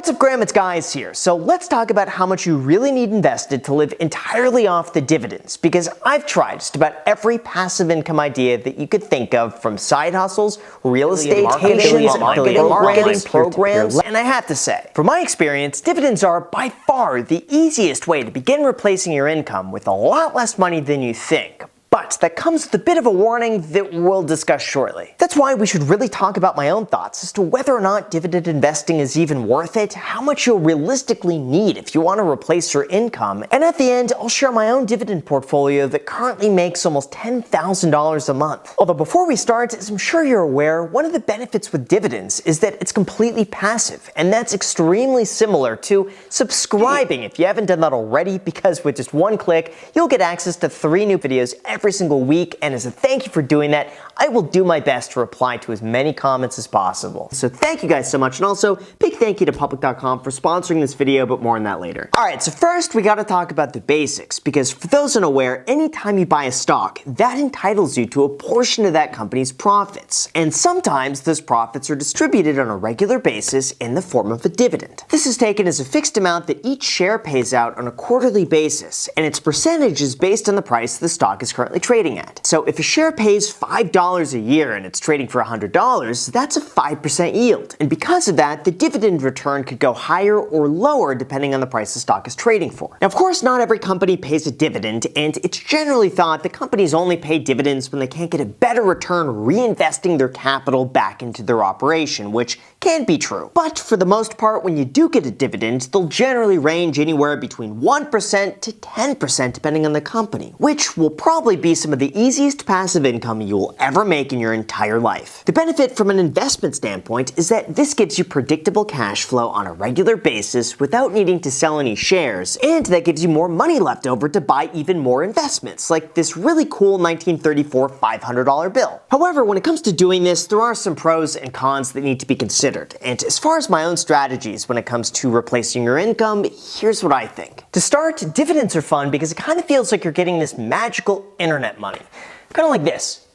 What's up, Graham? It's Guys here. So let's talk about how much you really need invested to live entirely off the dividends, because I've tried just about every passive income idea that you could think of, from side hustles, real estate, affiliate marketing programs, and I have to say, from my experience, dividends are by far the easiest way to begin replacing your income with a lot less money than you think. But that comes with a bit of a warning that we'll discuss shortly. That's why we should really talk about my own thoughts as to whether or not dividend investing is even worth it, how much you'll realistically need if you want to replace your income, and at the end, I'll share my own dividend portfolio that currently makes almost $10,000 a month. Although before we start, as I'm sure you're aware, one of the benefits with dividends is that it's completely passive, and that's extremely similar to subscribing if you haven't done that already, because with just one click, you'll get access to 3 new videos every single week, and as a thank you for doing that, I will do my best to reply to as many comments as possible. So thank you guys so much, and also big thank you to public.com for sponsoring this video, but more on that later. Alright, so first we gotta talk about the basics, because for those unaware, anytime you buy a stock, that entitles you to a portion of that company's profits, and sometimes those profits are distributed on a regular basis in the form of a dividend. This is taken as a fixed amount that each share pays out on a quarterly basis, and its percentage is based on the price the stock is currently trading at. So if a share pays $5 a year and it's trading for $100, that's a 5% yield. And because of that, the dividend return could go higher or lower depending on the price the stock is trading for. Now, of course, not every company pays a dividend, and it's generally thought that companies only pay dividends when they can't get a better return reinvesting their capital back into their operation, which can be true. But for the most part, when you do get a dividend, they'll generally range anywhere between 1% to 10% depending on the company, which will probably be some of the easiest passive income you will ever make in your entire life. The benefit from an investment standpoint is that this gives you predictable cash flow on a regular basis without needing to sell any shares, and that gives you more money left over to buy even more investments, like this really cool 1934 $500 bill. However, when it comes to doing this, there are some pros and cons that need to be considered, and as far as my own strategies when it comes to replacing your income, here's what I think. To start, dividends are fun because it kind of feels like you're getting this magical internet money. Kind of like this.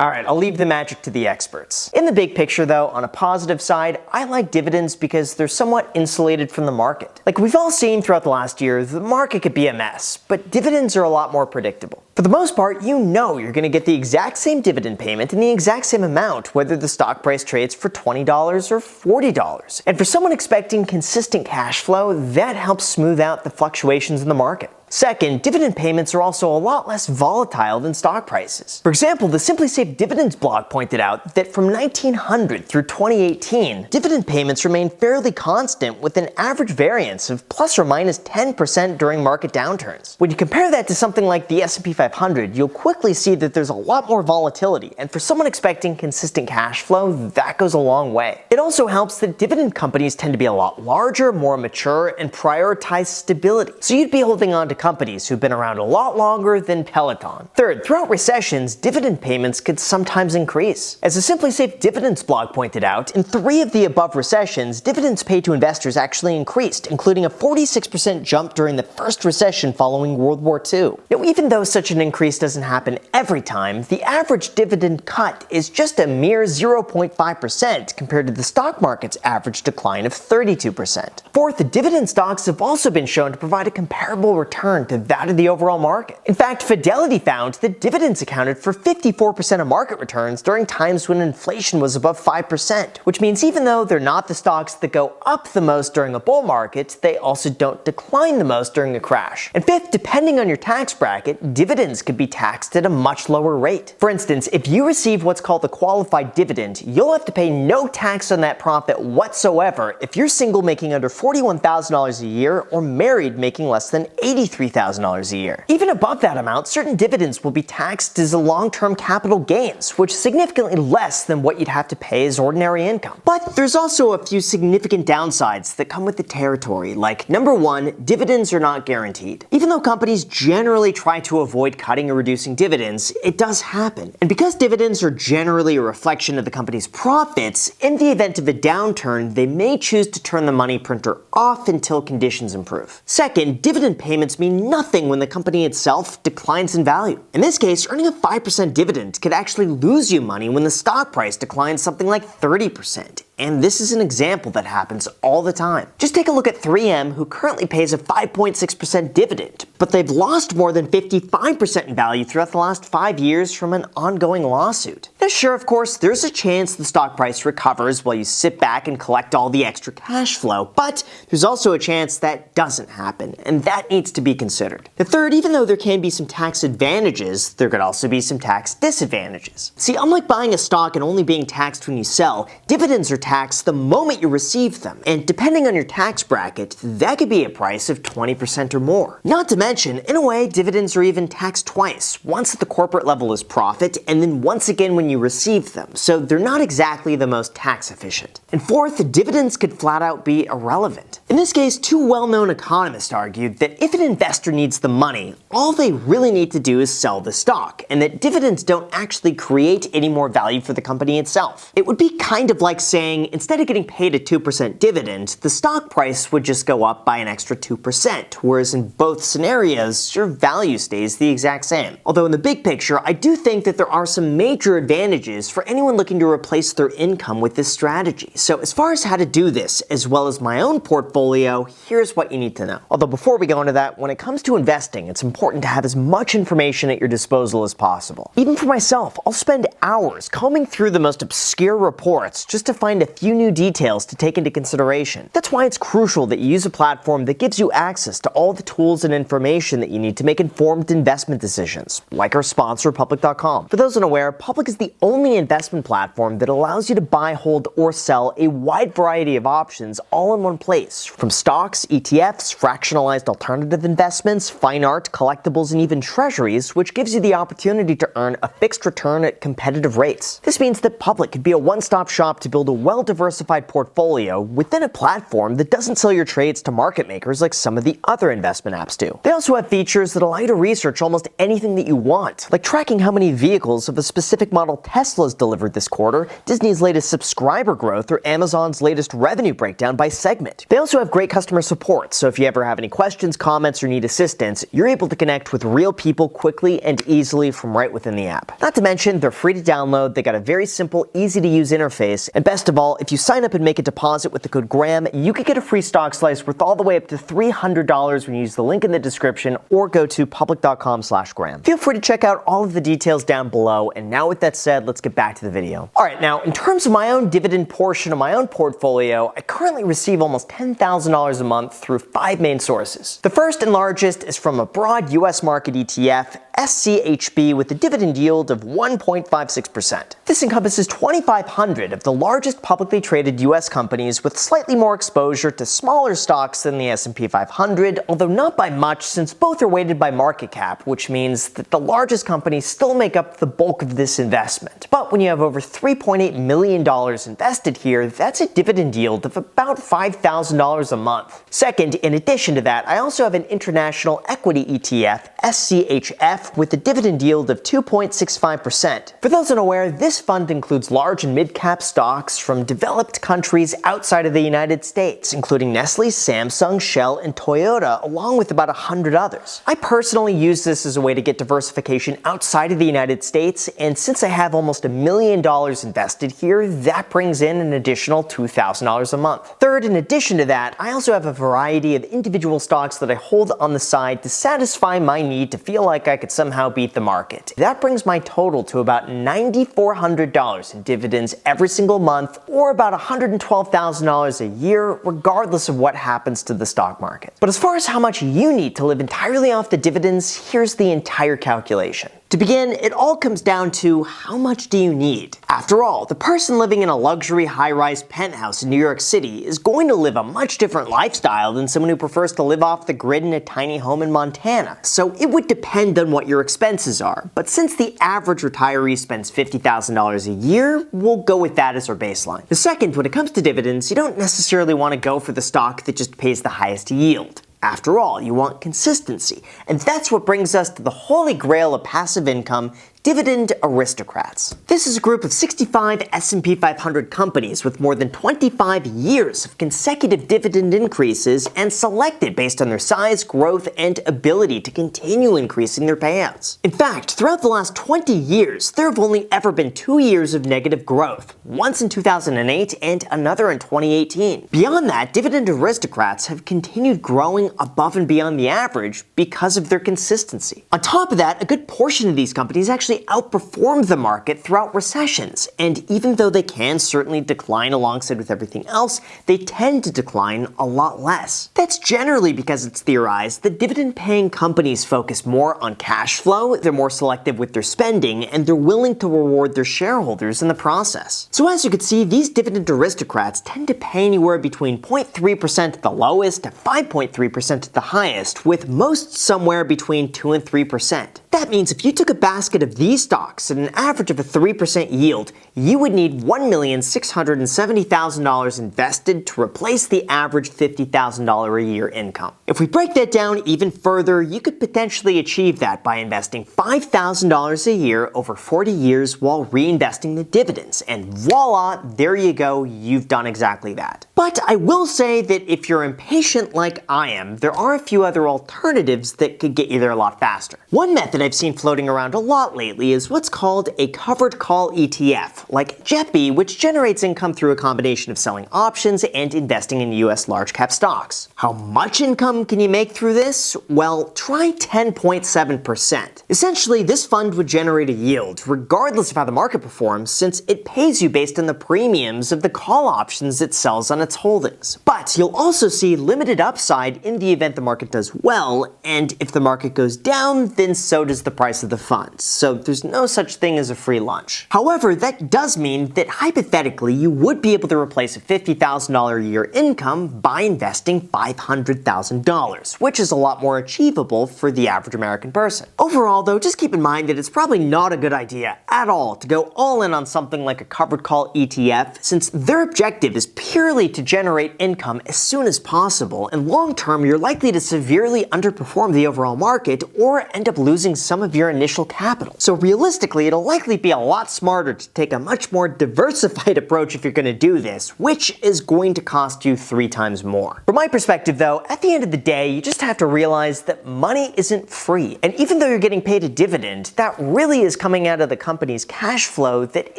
Alright, I'll leave the magic to the experts. In the big picture though, on a positive side, I like dividends because they're somewhat insulated from the market. Like we've all seen throughout the last year, the market could be a mess, but dividends are a lot more predictable. For the most part, you know you're going to get the exact same dividend payment in the exact same amount, whether the stock price trades for $20 or $40. And for someone expecting consistent cash flow, that helps smooth out the fluctuations in the market. Second, dividend payments are also a lot less volatile than stock prices. For example, the Simply Safe Dividends blog pointed out that from 1900 through 2018, dividend payments remained fairly constant with an average variance of plus or minus 10% during market downturns. When you compare that to something like the S&P 500, you'll quickly see that there's a lot more volatility, and for someone expecting consistent cash flow, that goes a long way. It also helps that dividend companies tend to be a lot larger, more mature, and prioritize stability. So you'd be holding on to companies who've been around a lot longer than Peloton. Third, throughout recessions, dividend payments could sometimes increase. As the Simply Safe Dividends blog pointed out, in 3 of the above recessions, dividends paid to investors actually increased, including a 46% jump during the first recession following World War II. Now, even though such an increase doesn't happen every time, the average dividend cut is just a mere 0.5% compared to the stock market's average decline of 32%. Fourth, dividend stocks have also been shown to provide a comparable return to that of the overall market. In fact, Fidelity found that dividends accounted for 54% of market returns during times when inflation was above 5%, which means even though they're not the stocks that go up the most during a bull market, they also don't decline the most during a crash. And fifth, depending on your tax bracket, dividends could be taxed at a much lower rate. For instance, if you receive what's called a qualified dividend, you'll have to pay no tax on that profit whatsoever if you're single making under $41,000 a year or married making less than $83,000 a year. Even above that amount, certain dividends will be taxed as long-term capital gains, which is significantly less than what you'd have to pay as ordinary income. But there's also a few significant downsides that come with the territory, like number 1, dividends are not guaranteed. Even though companies generally try to avoid cutting or reducing dividends, it does happen. And because dividends are generally a reflection of the company's profits, in the event of a downturn, they may choose to turn the money printer off until conditions improve. Second, dividend payments mean nothing when the company itself declines in value. In this case, earning a 5% dividend could actually lose you money when the stock price declines something like 30%. And this is an example that happens all the time. Just take a look at 3M, who currently pays a 5.6% dividend, but they've lost more than 55% in value throughout the last 5 years from an ongoing lawsuit. Now sure, of course, there's a chance the stock price recovers while you sit back and collect all the extra cash flow, but there's also a chance that doesn't happen, and that needs to be considered. The third, even though there can be some tax advantages, there could also be some tax disadvantages. See, unlike buying a stock and only being taxed when you sell, dividends are taxed the moment you receive them, and depending on your tax bracket, that could be a price of 20% or more. Not to mention, in a way, dividends are even taxed twice, once at the corporate level as profit, and then once again when you receive them, so they're not exactly the most tax efficient. And fourth, dividends could flat out be irrelevant. In this case, two well-known economists argued that if an investor needs the money, all they really need to do is sell the stock, and that dividends don't actually create any more value for the company itself. It would be kind of like saying, instead of getting paid a 2% dividend, the stock price would just go up by an extra 2%, whereas in both scenarios, your value stays the exact same. Although in the big picture, I do think that there are some major advantages for anyone looking to replace their income with this strategy. So as far as how to do this, as well as my own portfolio, here's what you need to know. Although before we go into that, when it comes to investing, it's important to have as much information at your disposal as possible. Even for myself, I'll spend hours combing through the most obscure reports just to find a few new details to take into consideration. That's why it's crucial that you use a platform that gives you access to all the tools and information that you need to make informed investment decisions, like our sponsor, Public.com. For those unaware, Public is the only investment platform that allows you to buy, hold, or sell a wide variety of options all in one place, from stocks, ETFs, fractionalized alternative investments, fine art, collectibles, and even treasuries, which gives you the opportunity to earn a fixed return at competitive rates. This means that Public could be a one-stop shop to build a well-diversified portfolio within a platform that doesn't sell your trades to market makers like some of the other investment apps do. They also have features that allow you to research almost anything that you want, like tracking how many vehicles of a specific model Tesla's delivered this quarter, Disney's latest subscriber growth, or Amazon's latest revenue breakdown by segment. They also have great customer support, so if you ever have any questions, comments, or need assistance, you're able to connect with real people quickly and easily from right within the app. Not to mention, they're free to download, they got a very simple, easy-to-use interface, and best of all, if you sign up and make a deposit with the code GRAHAM, you could get a free stock slice worth all the way up to $300 when you use the link in the description or go to public.com/Graham. Feel free to check out all of the details down below, and now with that said, let's get back to the video. Alright, now in terms of my own dividend portion of my own portfolio, I currently receive almost $10,000 a month through 5 main sources. The first and largest is from a broad US market ETF, SCHB, with a dividend yield of 1.56%. This encompasses 2,500 of the largest publicly traded US companies with slightly more exposure to smaller stocks than the S&P 500, although not by much since both are weighted by market cap, which means that the largest companies still make up the bulk of this investment. But when you have over $3.8 million invested here, that's a dividend yield of about $5,000 a month. Second, in addition to that, I also have an international equity ETF, SCHF, with a dividend yield of 2.65%. For those unaware, this fund includes large and mid-cap stocks from developed countries outside of the United States, including Nestle, Samsung, Shell, and Toyota, along with about 100 others. I personally use this as a way to get diversification outside of the United States, and since I have almost $1 million invested here, that brings in an additional $2,000 a month. Third, in addition to that, I also have a variety of individual stocks that I hold on the side to satisfy my need to feel like I could somehow beat the market. That brings my total to about $9,400 in dividends every single month, or about $112,000 a year, regardless of what happens to the stock market. But as far as how much you need to live entirely off the dividends, here's the entire calculation. To begin, it all comes down to how much do you need? After all, the person living in a luxury high-rise penthouse in New York City is going to live a much different lifestyle than someone who prefers to live off the grid in a tiny home in Montana. So it would depend on what your expenses are. But since the average retiree spends $50,000 a year, we'll go with that as our baseline. The second, when it comes to dividends, you don't necessarily want to go for the stock that just pays the highest yield. After all, you want consistency, and that's what brings us to the holy grail of passive income, Dividend aristocrats. This is a group of 65 S&P 500 companies with more than 25 years of consecutive dividend increases and selected based on their size, growth, and ability to continue increasing their payouts. In fact, throughout the last 20 years, there have only ever been 2 years of negative growth, once in 2008 and another in 2018. Beyond that, dividend aristocrats have continued growing above and beyond the average because of their consistency. On top of that, a good portion of these companies actually outperformed the market throughout recessions, and even though they can certainly decline alongside with everything else, they tend to decline a lot less. That's generally because it's theorized that dividend-paying companies focus more on cash flow, they're more selective with their spending, and they're willing to reward their shareholders in the process. So as you can see, these dividend aristocrats tend to pay anywhere between 0.3% at the lowest to 5.3% at the highest, with most somewhere between 2 and 3%. That means if you took a basket of these stocks at an average of a 3% yield, you would need $1,670,000 invested to replace the average $50,000 a year income. If we break that down even further, you could potentially achieve that by investing $5,000 a year over 40 years while reinvesting the dividends, and voila, there you go, you've done exactly that. But I will say that if you're impatient like I am, there are a few other alternatives that could get you there a lot faster. One method I've seen floating around a lot lately is what's called a covered call ETF, like JEPI, which generates income through a combination of selling options and investing in US large cap stocks. How much income can you make through this? Well, try 10.7%. Essentially, this fund would generate a yield regardless of how the market performs, since it pays you based on the premiums of the call options it sells on its holdings. But you'll also see limited upside in the event the market does well, and if the market goes down, then so does the price of the fund. So there's no such thing as a free lunch. However, that does mean that hypothetically you would be able to replace a $50,000 a year income by investing $500,000, which is a lot more achievable for the average American person. Overall though, just keep in mind that it's probably not a good idea at all to go all in on something like a covered call ETF, since their objective is purely to generate income as soon as possible, and long term you're likely to severely underperform the overall market or end up losing some of your initial capital. So realistically, it'll likely be a lot smarter to take a much more diversified approach if you're going to do this, which is going to cost you 3 times more. From my perspective though, at the end of the day, you just have to realize that money isn't free. And even though you're getting paid a dividend, that really is coming out of the company's cash flow that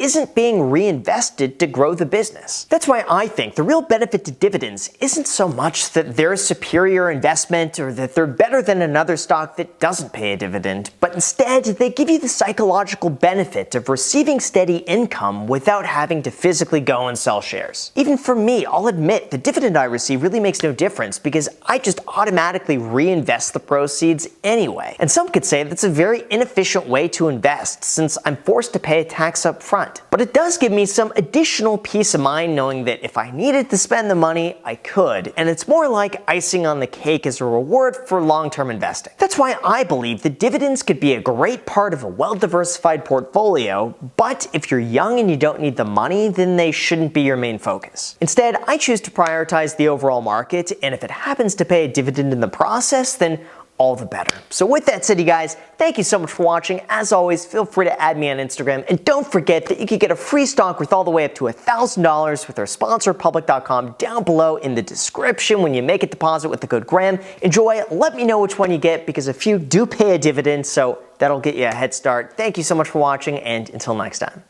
isn't being reinvested to grow the business. That's why I think the real benefit to dividends isn't so much that they're a superior investment or that they're better than another stock that doesn't pay a dividend, but instead they give you the psychological benefit of receiving steady income without having to physically go and sell shares. Even for me, I'll admit the dividend I receive really makes no difference because I just automatically reinvest the proceeds anyway. And some could say that's a very inefficient way to invest since I'm forced to pay a tax up front. But it does give me some additional peace of mind knowing that if I needed to spend the money, I could, and it's more like icing on the cake as a reward for long-term investing. That's why I believe that dividends could be a great part of a well-diversified portfolio, but if you're young and you don't need the money, then they shouldn't be your main focus. Instead, I choose to prioritize the overall market, and if it happens to pay a dividend in the process, then all the better. So with that said, you guys, thank you so much for watching. As always, feel free to add me on Instagram, and don't forget that you can get a free stock worth all the way up to $1,000 with our sponsor public.com down below in the description when you make a deposit with the code Graham. Enjoy, let me know which one you get because a few do pay a dividend, so that'll get you a head start. Thank you so much for watching, and until next time.